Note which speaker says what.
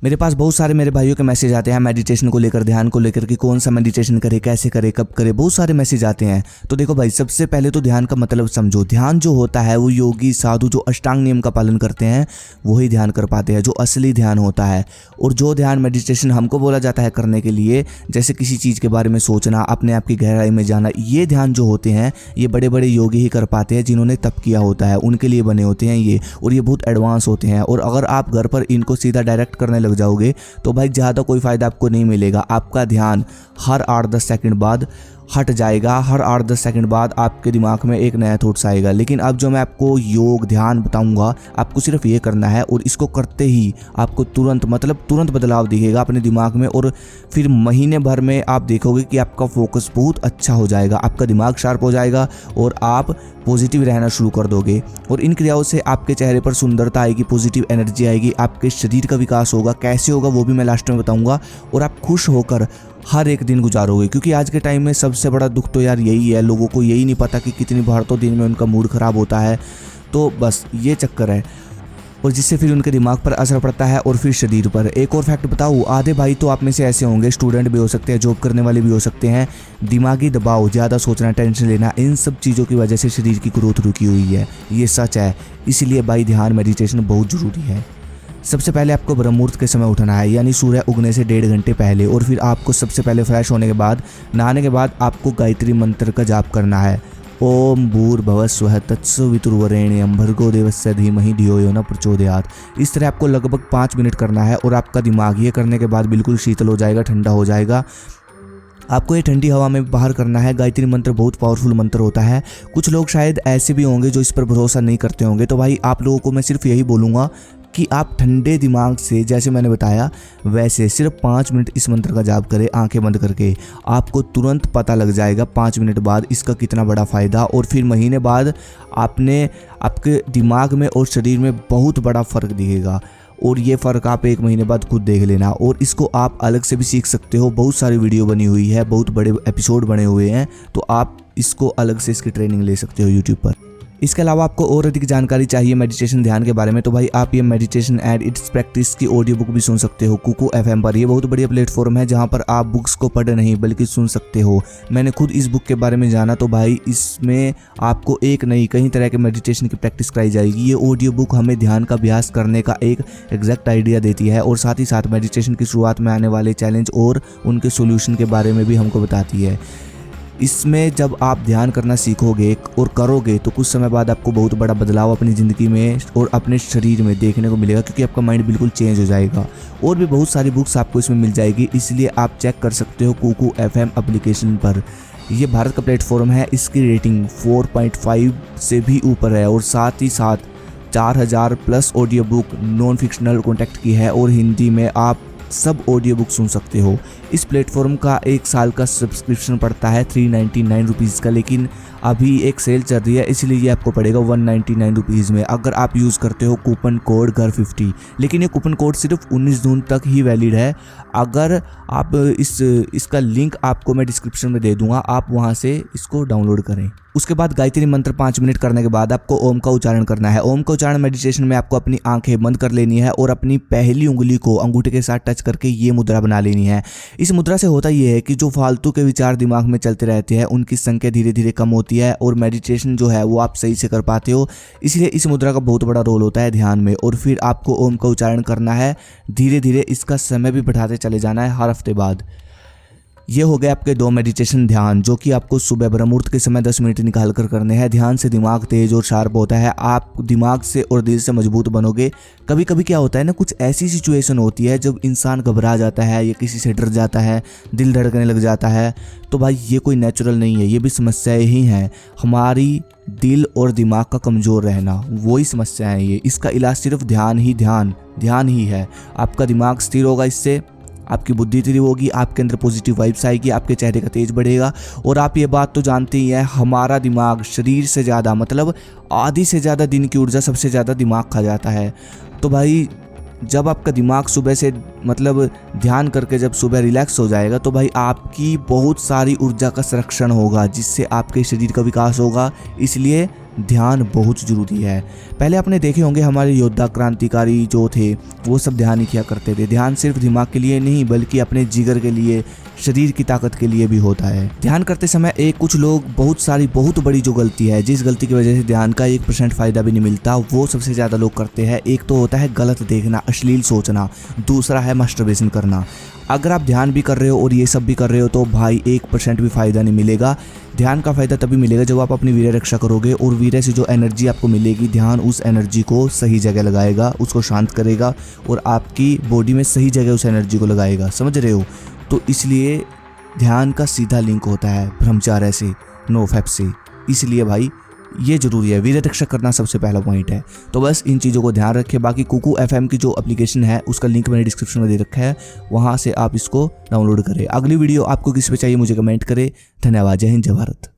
Speaker 1: मेरे पास बहुत सारे मेरे भाइयों के मैसेज आते हैं मेडिटेशन को लेकर, ध्यान को लेकर कि कौन सा मेडिटेशन करे, कैसे करे, कब करे, बहुत सारे मैसेज आते हैं। तो देखो भाई, सबसे पहले तो ध्यान का मतलब समझो। ध्यान जो होता है वो योगी साधु जो अष्टांग नियम का पालन करते हैं वही ध्यान कर पाते हैं, जो असली ध्यान होता है। और जो ध्यान मेडिटेशन हमको बोला जाता है करने के लिए, जैसे किसी चीज़ के बारे में सोचना, अपने आप की गहराई में जाना, ये ध्यान जो होते हैं ये बड़े बड़े योगी ही कर पाते हैं, जिन्होंने तप किया होता है, उनके लिए बने होते हैं ये। और ये बहुत एडवांस होते हैं। और अगर आप घर पर इनको सीधा डायरेक्ट करने लग जाओगे तो भाई ज़्यादा कोई फ़ायदा आपको नहीं मिलेगा। आपका ध्यान हर 8-10 सेकंड बाद हट जाएगा, हर 8-10 सेकंड बाद आपके दिमाग में एक नया थॉट्स आएगा। लेकिन अब जो मैं आपको योग ध्यान बताऊंगा, आपको सिर्फ ये करना है और इसको करते ही आपको तुरंत बदलाव दिखेगा अपने दिमाग में। और फिर महीने भर में आप देखोगे कि आपका फोकस बहुत अच्छा हो जाएगा, आपका दिमाग शार्प हो जाएगा और आप पॉजिटिव रहना शुरू कर दोगे। और इन क्रियाओं से आपके चेहरे पर सुंदरता आएगी, पॉजिटिव एनर्जी आएगी, आपके शरीर का विकास होगा। कैसे होगा वो भी मैं लास्ट में बताऊंगा। और आप खुश होकर हर एक दिन गुजारोगे, क्योंकि आज के टाइम में सबसे बड़ा दुख तो यार यही है, लोगों को यही नहीं पता कि कितनी बार तो दिन में उनका मूड ख़राब होता है। तो बस ये चक्कर है, और जिससे फिर उनके दिमाग पर असर पड़ता है और फिर शरीर पर। एक और फैक्ट बताऊँ, आधे भाई तो आप में से ऐसे होंगे, स्टूडेंट भी हो सकते हैं, जॉब करने वाले भी हो सकते हैं, दिमागी दबाव, ज़्यादा सोचना, टेंशन लेना, इन सब चीज़ों की वजह से शरीर की ग्रोथ रुकी हुई है। ये सच है। इसीलिए भाई ध्यान मेडिटेशन बहुत ज़रूरी है। सबसे पहले आपको ब्रह्म मुहूर्त के समय उठना है, यानी सूर्य उगने से 1.5 घंटे पहले। और फिर आपको सबसे पहले फ्रेश होने के बाद, नहाने के बाद आपको गायत्री मंत्र का जाप करना है। ओम भूर्भुवः स्वः तत्सवितुर्वरेण्यं भर्गो देवस्य धीमहि धियो यो न प्रचोदयात्। इस तरह आपको लगभग 5 मिनट करना है और आपका दिमाग ये करने के बाद बिल्कुल शीतल हो जाएगा, ठंडा हो जाएगा। आपको ये ठंडी हवा में बाहर करना है। गायत्री मंत्र बहुत पावरफुल मंत्र होता है। कुछ लोग शायद ऐसे भी होंगे जो इस पर भरोसा नहीं करते होंगे, तो भाई आप लोगों को मैं सिर्फ यही बोलूँगा कि आप ठंडे दिमाग से, जैसे मैंने बताया वैसे, सिर्फ 5 मिनट इस मंत्र का जाप करें आंखें बंद करके। आपको तुरंत पता लग जाएगा 5 मिनट बाद इसका कितना बड़ा फ़ायदा। और फिर महीने बाद आपके दिमाग में और शरीर में बहुत बड़ा फ़र्क दिखेगा। और ये फ़र्क आप 1 महीने बाद खुद देख लेना। और इसको आप अलग से भी सीख सकते हो, बहुत सारी वीडियो बनी हुई है, बहुत बड़े एपिसोड बने हुए हैं, तो आप इसको अलग से इसकी ट्रेनिंग ले सकते हो यूट्यूब पर। इसके अलावा आपको और अधिक जानकारी चाहिए मेडिटेशन ध्यान के बारे में, तो भाई आप ये मेडिटेशन एंड इट्स प्रैक्टिस की ऑडियो बुक भी सुन सकते हो कुकू FM पर। ये बहुत बढ़िया प्लेटफॉर्म है जहाँ पर आप बुक्स को पढ़ नहीं बल्कि सुन सकते हो। मैंने खुद इस बुक के बारे में जाना, तो भाई इसमें आपको एक नहीं कई तरह के मेडिटेशन की प्रैक्टिस कराई जाएगी। ये ऑडियो बुक हमें ध्यान का अभ्यास करने का एक एग्जैक्ट आइडिया देती है और साथ ही साथ मेडिटेशन की शुरुआत में आने वाले चैलेंज और उनके सोल्यूशन के बारे में भी हमको बताती है। इसमें जब आप ध्यान करना सीखोगे और करोगे तो कुछ समय बाद आपको बहुत बड़ा बदलाव अपनी ज़िंदगी में और अपने शरीर में देखने को मिलेगा, क्योंकि आपका माइंड बिल्कुल चेंज हो जाएगा। और भी बहुत सारी बुक्स आपको इसमें मिल जाएगी, इसलिए आप चेक कर सकते हो कुकू FM एप्लीकेशन पर। ये भारत का प्लेटफॉर्म है, इसकी रेटिंग 4.5 से भी ऊपर है और साथ ही साथ 4000+ audio book non fictional contact की है और हिंदी में आप सब ऑडियो बुक सुन सकते हो। इस प्लेटफॉर्म का 1 साल का सब्सक्रिप्शन पड़ता है 399 रुपीज़ का, लेकिन अभी एक सेल चल रही है इसलिए ये आपको पड़ेगा 199 रुपीज़ में, अगर आप यूज़ करते हो कूपन कोड घर50। लेकिन ये कूपन कोड सिर्फ 19 जून तक ही वैलिड है। अगर आप इसका लिंक आपको मैं डिस्क्रिप्शन में दे दूंगा, आप वहाँ से इसको डाउनलोड करें। उसके बाद गायत्री मंत्र 5 मिनट करने के बाद आपको ओम का उच्चारण करना है। ओम का उच्चारण मेडिटेशन में आपको अपनी आंखें बंद कर लेनी है और अपनी पहली उंगली को अंगूठे के साथ टच करके ये मुद्रा बना लेनी है। इस मुद्रा से होता ये है कि जो फालतू के विचार दिमाग में चलते रहते हैं उनकी संख्या धीरे धीरे कम होती है और मेडिटेशन जो है वो आप सही से कर पाते हो। इसलिए इस मुद्रा का बहुत बड़ा रोल होता है ध्यान में। और फिर आपको ओम का उच्चारण करना है धीरे धीरे, इसका समय भी बढ़ाते चले जाना है हर हफ्ते बाद। ये हो गए आपके 2 मेडिटेशन ध्यान, जो कि आपको सुबह ब्रह्म मुहूर्त के समय 10 मिनट निकाल कर करने हैं। ध्यान से दिमाग तेज और शार्प होता है, आप दिमाग से और दिल से मजबूत बनोगे। कभी कभी क्या होता है ना, कुछ ऐसी सिचुएशन होती है जब इंसान घबरा जाता है या किसी से डर जाता है, दिल धड़कने लग जाता है, तो भाई ये कोई नेचुरल नहीं है, ये भी समस्याएं ही हैं। हमारी दिल और दिमाग का कमज़ोर रहना वही समस्या है ये। इसका इलाज सिर्फ ध्यान ही है। आपका दिमाग स्थिर होगा, इससे आपकी बुद्धि तेज होगी, आपके अंदर पॉजिटिव वाइब्स आएगी, आपके चेहरे का तेज बढ़ेगा। और आप ये बात तो जानते ही हैं, हमारा दिमाग शरीर से ज़्यादा, मतलब आधी से ज़्यादा दिन की ऊर्जा सबसे ज़्यादा दिमाग खा जाता है। तो भाई जब आपका दिमाग सुबह से मतलब ध्यान करके जब सुबह रिलैक्स हो जाएगा, तो भाई आपकी बहुत सारी ऊर्जा का संरक्षण होगा, जिससे आपके शरीर का विकास होगा। इसलिए ध्यान बहुत ज़रूरी है। पहले आपने देखे होंगे हमारे योद्धा क्रांतिकारी जो थे वो सब ध्यान ही किया करते थे। ध्यान सिर्फ दिमाग के लिए नहीं बल्कि अपने जिगर के लिए, शरीर की ताकत के लिए भी होता है। ध्यान करते समय कुछ लोग बहुत बड़ी जो गलती है, जिस गलती की वजह से ध्यान का 1% फ़ायदा भी नहीं मिलता, वो सबसे ज़्यादा लोग करते हैं। एक तो होता है गलत देखना, अश्लील सोचना, दूसरा है मास्टरबेशन करना। अगर आप ध्यान भी कर रहे हो और ये सब भी कर रहे हो तो भाई 1% भी फ़ायदा नहीं मिलेगा। ध्यान का फ़ायदा तभी मिलेगा जब आप अपनी वीर्य रक्षा करोगे, और वीर्य से जो एनर्जी आपको मिलेगी, ध्यान उस एनर्जी को सही जगह लगाएगा, उसको शांत करेगा और आपकी बॉडी में सही जगह उस एनर्जी को लगाएगा। समझ रहे हो? तो इसलिए ध्यान का सीधा लिंक होता है ब्रह्मचार्य से, नो फैप से। इसलिए भाई ये ज़रूरी है, वीर्य रक्षा करना सबसे पहला पॉइंट है। तो बस इन चीज़ों को ध्यान रखें। बाकी कुकू FM की जो एप्लीकेशन है उसका लिंक मैंने डिस्क्रिप्शन में दे रखा है, वहाँ से आप इसको डाउनलोड करें। अगली वीडियो आपको किस पे चाहिए मुझे कमेंट करें। धन्यवाद। जय हिंद, जय भारत।